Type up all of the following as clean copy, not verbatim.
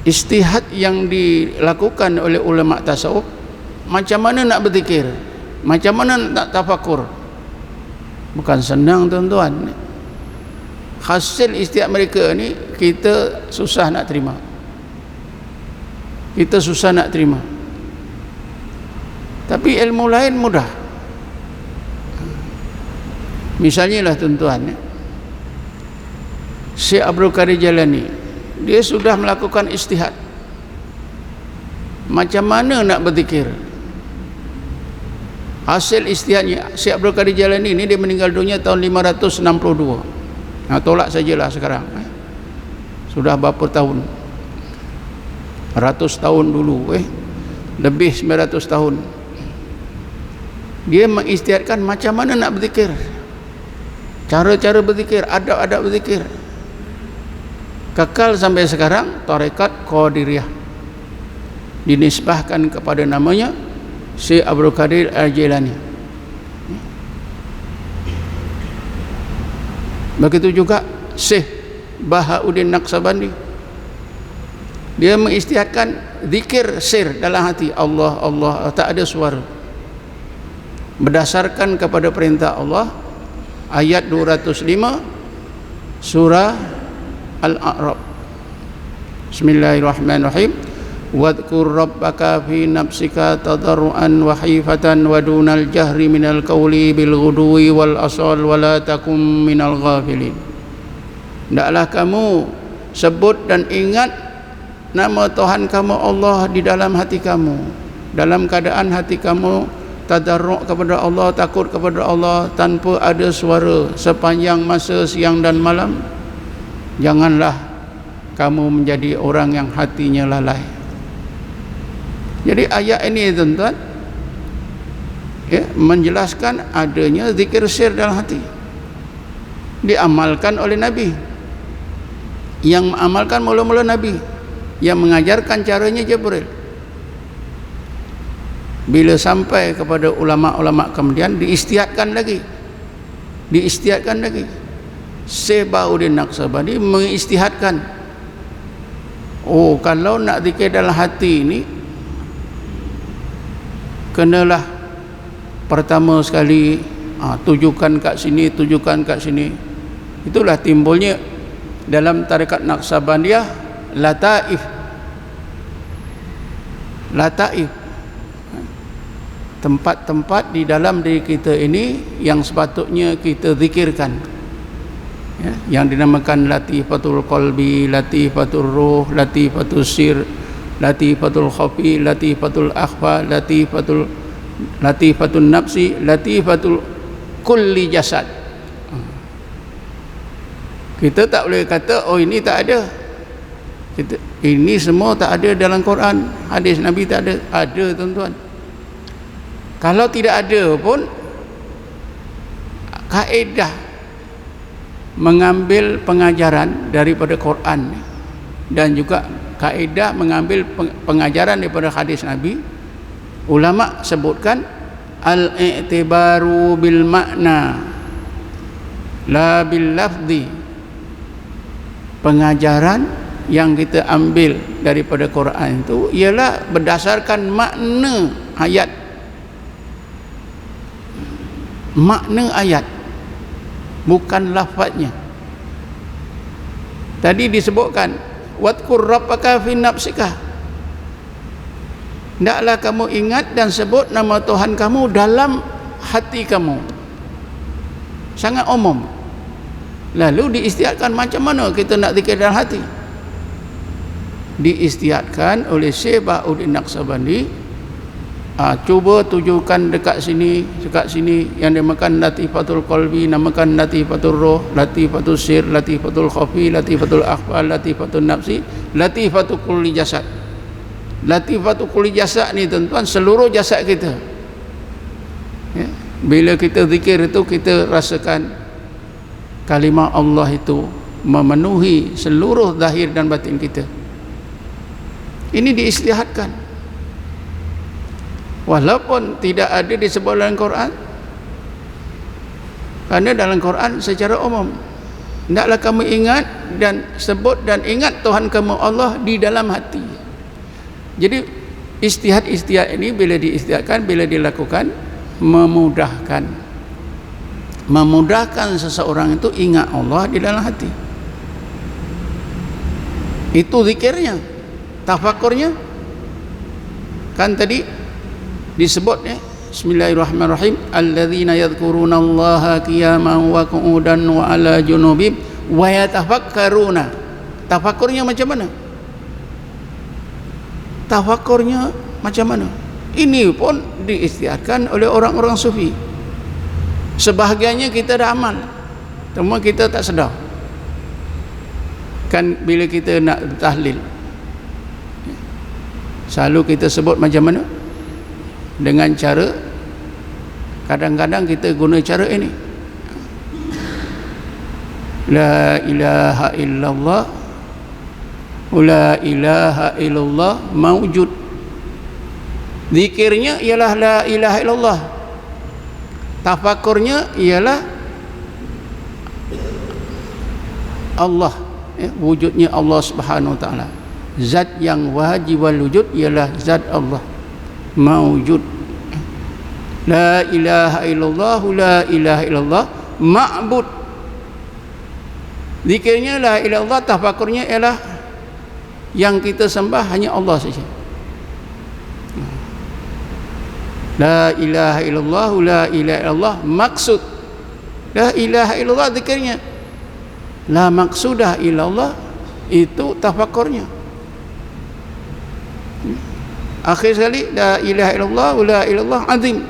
Ijtihad yang dilakukan oleh ulama tasawuf, macam mana nak berzikir, macam mana nak tafakur, bukan senang tuan-tuan. Hasil ijtihad mereka ni kita susah nak terima, kita susah nak terima. Tapi ilmu lain mudah. Misalnya lah tuan-tuan, Syekh Abdul Qadir Jailani, dia sudah melakukan ijtihad macam mana nak berzikir. Hasil ijtihadnya Syekh Abdul Qadir Jailani ni, dia meninggal dunia tahun 562. Tolak sajalah sekarang, sudah berapa tahun, ratus tahun dulu, lebih 900 tahun. Dia mengijtihadkan macam mana nak berzikir, cara-cara berzikir, adab-adab berzikir. Kekal sampai sekarang tarekat Qadiriyah dinisbahkan kepada namanya Syekh Abdul Qadir Al-Jailani. Begitu juga Syekh Bahauddin Naqsabandi, dia mengijtihadkan zikir sir dalam hati, Allah Allah, tak ada suara, berdasarkan kepada perintah Allah, ayat 205 surah Al-A'raf. Bismillahirrahmanirrahim. Wadhkur rabbaka fi nafsika tadarruan wa khifatan wa dunal jahri minal qawli bil ghudwi wal asal wa la takum minal ghafilin. Hendaklah kamu sebut dan ingat nama Tuhan kamu Allah di dalam hati kamu, dalam keadaan hati kamu tadarruk kepada Allah, takut kepada Allah, tanpa ada suara sepanjang masa siang dan malam. Janganlah kamu menjadi orang yang hatinya lalai. Jadi ayat ini tuan-tuan, menjelaskan adanya zikir sir dalam hati, diamalkan oleh Nabi. Yang mengamalkan mula-mula Nabi, yang mengajarkan caranya Jibril. Bila sampai kepada ulama-ulama kemudian diistihadkan lagi, Syekh Bahauddin Naqsabandi mengistihadkan, oh kalau nak zikir dalam hati ini, kenalah pertama sekali tujukan kat sini, tujukan kat sini. Itulah timbulnya dalam tarekat Naqsabandiyah lataif, tempat-tempat di dalam diri kita ini yang sepatutnya kita zikirkan, yang dinamakan latifatul qalbi, latifatul ruh, latifatul sir, latifatul khafi, latifatul akhfa, latifatul nafsi, latifatul kulli jasad. Kita tak boleh kata oh ini tak ada, ini semua tak ada dalam Quran, hadis Nabi tak ada. Ada tuan-tuan. Kalau tidak ada pun, kaedah mengambil pengajaran daripada Quran dan juga kaedah mengambil pengajaran daripada hadis Nabi, ulama sebutkan al-i'tibaru bil makna la bil lafzi. Pengajaran yang kita ambil daripada Quran itu ialah berdasarkan makna ayat, bukan lafaznya. Tadi disebutkan wadhkur rabbaka fi nafsika, hendaklah kamu ingat dan sebut nama Tuhan kamu dalam hati kamu. Sangat umum. Lalu diistihadkan macam mana kita nak zikir dalam hati. Diistihadkan oleh Syekh Bahauddin Naqsabandi, cuba tujukan dekat sini, yang dinamakan latifatul qalbi, namakan latifatul ruh, latifatul sir, latifatul khafi, latifatul akhfa, latifatul nafsi, latifatul kulli jasad. Latifatul kulli jasad ni tuan-tuan seluruh jasad kita. Bila kita zikir itu, kita rasakan kalimah Allah itu memenuhi seluruh zahir dan batin kita. Ini diistihadkan, walaupun tidak ada disebut dalam Quran, karena dalam Quran secara umum hendaklah kamu ingat dan sebut dan ingat ingat Tuhan kamu Allah di dalam hati. Jadi istihad ini bila diistihadkan, bila dilakukan, memudahkan seseorang itu ingat Allah di dalam hati. Itu zikirnya. Tafakurnya kan tadi disebutnya Bismillahirrahmanirrahim, alladzina yadhkurunallaha qiyaman wa qu'udan wa 'ala junubihim wa yatafakkaruna. Tafakurnya macam mana? Tafakurnya macam mana? Ini pun diistiadatkan oleh orang-orang sufi. Sebahagiannya kita dah amal, cuma kita tak sedar. Kan bila kita nak tahlil, selalu kita sebut macam mana? Dengan cara, kadang-kadang kita guna cara ini, la ilaha illallah, la ilaha illallah mawjud. Zikirnya ialah la ilaha illallah, tafakurnya ialah Allah, wujudnya Allah Subhanahu wa taala. Zat yang wajib wal wujud ialah zat Allah mawjud. La ilaha illallah, la ilaha illallah ma'bud. Zikirnya la ilaha illallah, tafakurnya ialah yang kita sembah hanya Allah saja. La ilaha illallah, la ilaha illallah maksud. La ilaha illallah zikirnya, la maksudah illallah itu tafakurnya. Akhir sekali, la ilaha illallah, la ilallah azim,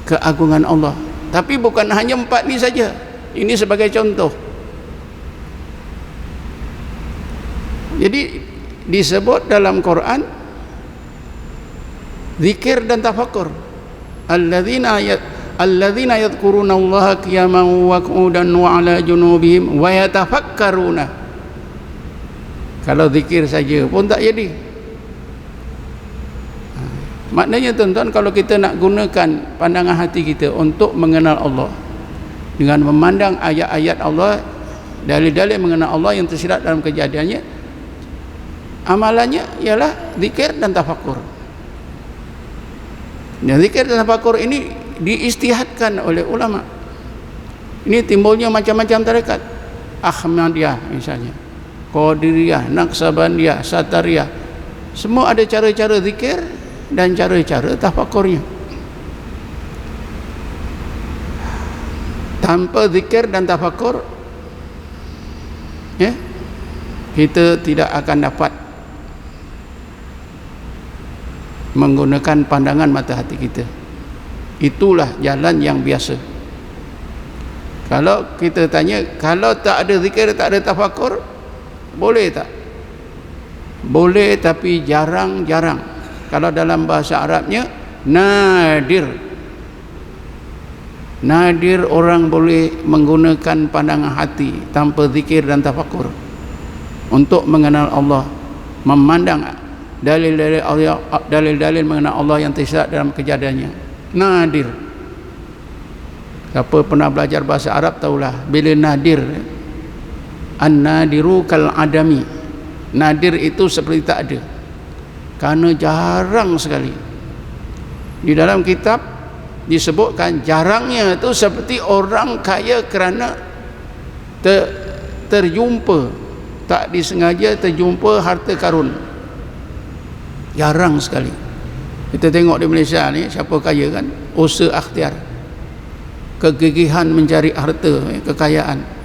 keagungan Allah. Tapi bukan hanya 4 ni saja, ini sebagai contoh. Jadi disebut dalam Quran zikir dan tafakur. Alladzina yadhkurunallaha qiyaman wa qu'udan wa 'ala junubihim wa yatafakkaruna. Kalau zikir saja pun tak jadi. Maknanya tuan-tuan, kalau kita nak gunakan pandangan hati kita untuk mengenal Allah dengan memandang ayat-ayat Allah, dalil-dalil mengenal Allah yang tersirat dalam kejadiannya, amalannya ialah zikir dan tafakur. Dan zikir dan tafakur ini diistihadkan oleh ulama. Ini timbulnya macam-macam tarekat. Ahmadiyah misalnya, Qadiriyah, Naqsabandiyah, Satariyah, semua ada cara-cara zikir dan cara-cara tafakurnya. Tanpa zikir dan tafakur, kita tidak akan dapat menggunakan pandangan mata hati kita. Itulah jalan yang biasa. Kalau kita tanya, kalau tak ada zikir, tak ada tafakur, boleh tak? Boleh, tapi jarang-jarang. Kalau dalam bahasa Arabnya nadir. Nadir orang boleh menggunakan pandangan hati tanpa zikir dan tafakur untuk mengenal Allah, memandang dalil-dalil mengenal Allah yang tersirat dalam kejadiannya. Nadir. Siapa pernah belajar bahasa Arab tahulah, bila nadir, an-nadiru kal adami, nadir itu seperti tak ada, karena jarang sekali. Di dalam kitab disebutkan jarangnya itu seperti orang kaya kerana terjumpa, tak disengaja terjumpa harta karun. Jarang sekali. Kita tengok di Malaysia ni, siapa kaya kan, usaha akhtiar, kegigihan mencari harta, kekayaan.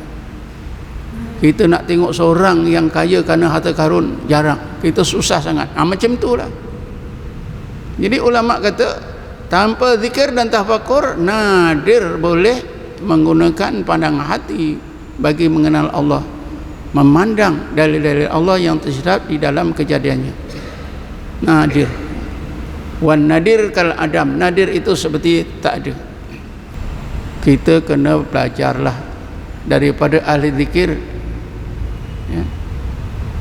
Kita nak tengok seorang yang kaya kerana harta karun, jarang. Kita susah sangat. Macam itulah. Jadi ulama kata, tanpa zikir dan tafakur, nadir boleh menggunakan pandangan hati bagi mengenal Allah, memandang dalil-dalil Allah yang tersirat di dalam kejadiannya. Nadir. Wan nadir kal adam, nadir itu seperti tak ada. Kita kena belajarlah daripada ahli zikir,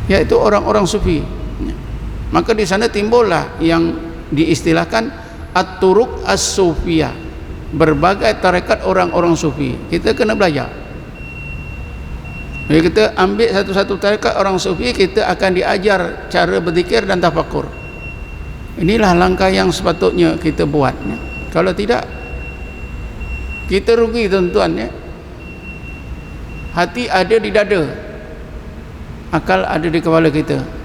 iaitu orang-orang sufi. Maka di sana timbullah yang diistilahkan at-turuq as-sufiyah, berbagai tarekat orang-orang sufi. Kita kena belajar. Jadi kita ambil satu-satu tarekat orang sufi, kita akan diajar cara berzikir dan tafakur. Inilah langkah yang sepatutnya kita buat. Kalau tidak, kita rugi tuan-tuan ya. Hati ada di dada, akal ada di kepala kita.